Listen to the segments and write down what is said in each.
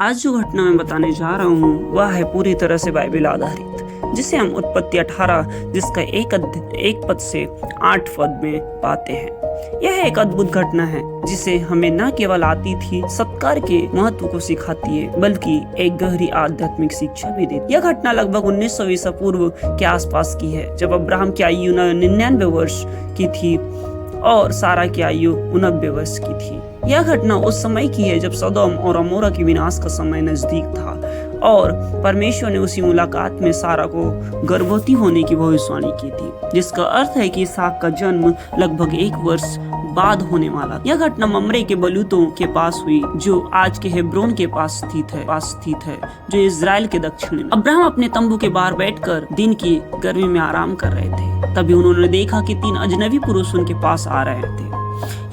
आज जो घटना मैं बताने जा रहा हूँ वह है पूरी तरह से बाइबल आधारित, जिसे हम उत्पत्ति 18 जिसका एक पद से 8 पद में पाते हैं। यह एक अद्भुत घटना है जिसे हमें न केवल आतिथ्य सत्कार के महत्व को सिखाती है बल्कि एक गहरी आध्यात्मिक शिक्षा भी देती है। यह घटना लगभग 1900 ईसा पूर्व के आसपास की है, जब अब्राहम की आयु 99 वर्ष की थी और सारा की आयु 89 वर्ष की थी। यह घटना उस समय की है जब सदोम और अमोरा के विनाश का समय नजदीक था और परमेश्वर ने उसी मुलाकात में सारा को गर्भवती होने की भविष्यवाणी की थी, जिसका अर्थ है कि इसहाक का जन्म लगभग 1 वर्ष बाद होने वाला। यह घटना ममरे के बलूतों के पास हुई, जो आज के हेब्रोन के पास स्थित है, जो इजराइल के दक्षिण में। अब्राहम अपने तंबू के बाहर बैठकर दिन की गर्मी में आराम कर रहे थे। तभी उन्होंने देखा कि 3 अजनबी पुरुष उनके पास आ रहे थे।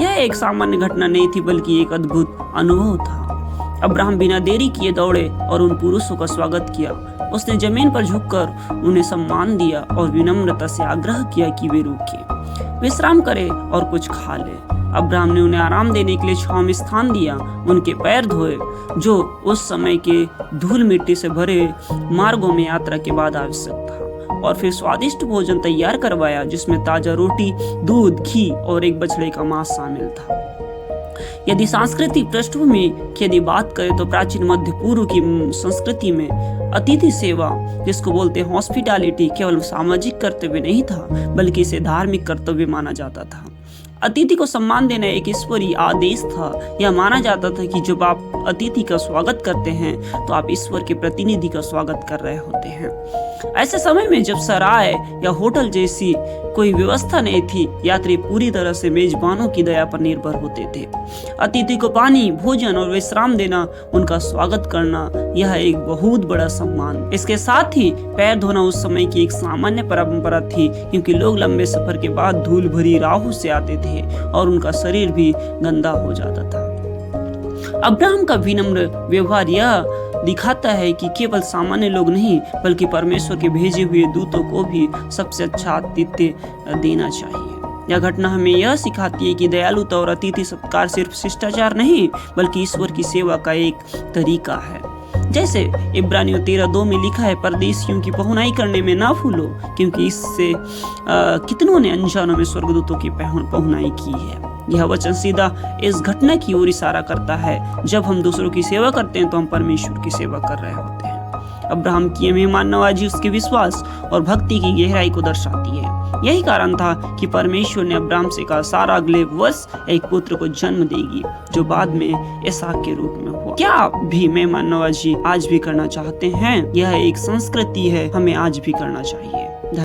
यह एक सामान्य घटना नहीं थी बल्कि एक अद्भुत अनुभव था। अब्राहम बिना देरी किए दौड़े और उन पुरुषों का स्वागत किया। उसने जमीन पर झुककर उन्हें सम्मान दिया और विनम्रता से आग्रह किया कि वे रुके, विश्राम करें और कुछ खा ले। अब्राहम ने उन्हें आराम देने के लिए छांव में स्थान दिया, उनके पैर धोए, जो उस समय के धूल मिट्टी से भरे मार्गों में यात्रा के बाद आवश्यक था, और फिर स्वादिष्ट भोजन तैयार करवाया जिसमें ताजा रोटी, दूध, घी और एक बछड़े का मांस शामिल था। यदि सांस्कृतिक पृष्ठभूमि की यदि बात करें तो प्राचीन मध्य पूर्व की संस्कृति में अतिथि सेवा, जिसको बोलते हैं हॉस्पिटैलिटी, केवल सामाजिक कर्तव्य नहीं था बल्कि इसे धार्मिक कर्तव्य माना जाता था। अतिथि को सम्मान देना एक ईश्वरीय आदेश था। यह माना जाता था कि जब आप अतिथि का स्वागत करते हैं तो आप ईश्वर के प्रतिनिधि का स्वागत कर रहे होते हैं। ऐसे समय में जब सराय या होटल जैसी कोई व्यवस्था नहीं थी, यात्री पूरी तरह से मेजबानों की दया पर निर्भर होते थे। अतिथि को पानी, भोजन और विश्राम देना, उनका स्वागत करना, यह एक बहुत बड़ा सम्मान। इसके साथ ही पैर धोना उस समय की एक सामान्य परंपरा थी, क्योंकि लोग लंबे सफर के बाद धूल भरी राहों से आते थे और उनका शरीर भी गंदा हो जाता था। अब्राहम का विनम्र व्यवहार यह दिखाता है कि केवल सामान्य लोग नहीं बल्कि परमेश्वर के भेजे हुए दूतों को भी सबसे अच्छा आतिथ्य देना चाहिए। यह घटना हमें यह सिखाती है कि दयालुता और अतिथि सत्कार सिर्फ शिष्टाचार नहीं बल्कि ईश्वर की सेवा का एक तरीका है। जैसे इब्रानियों 13:2 में लिखा है, परदेशियों की पहुनाई करने में ना भूलो, क्योंकि इससे कितनों ने अनजानों में स्वर्गदूतों की पहुनाई की है। यह वचन सीधा इस घटना की ओर इशारा करता है। जब हम दूसरों की सेवा करते हैं तो हम परमेश्वर की सेवा कर रहे होते हैं। अब्राहम की मेहमान नवाजी उसके विश्वास और भक्ति की गहराई को दर्शाती है। यही कारण था कि परमेश्वर ने अब्राहम से कहा, सारा अगले वर्ष एक पुत्र को जन्म देगी, जो बाद में इसहाक के रूप में हुआ। क्या आप भी मेहमान नवाजी आज भी करना चाहते हैं? यह एक संस्कृति है, हमें आज भी करना चाहिए।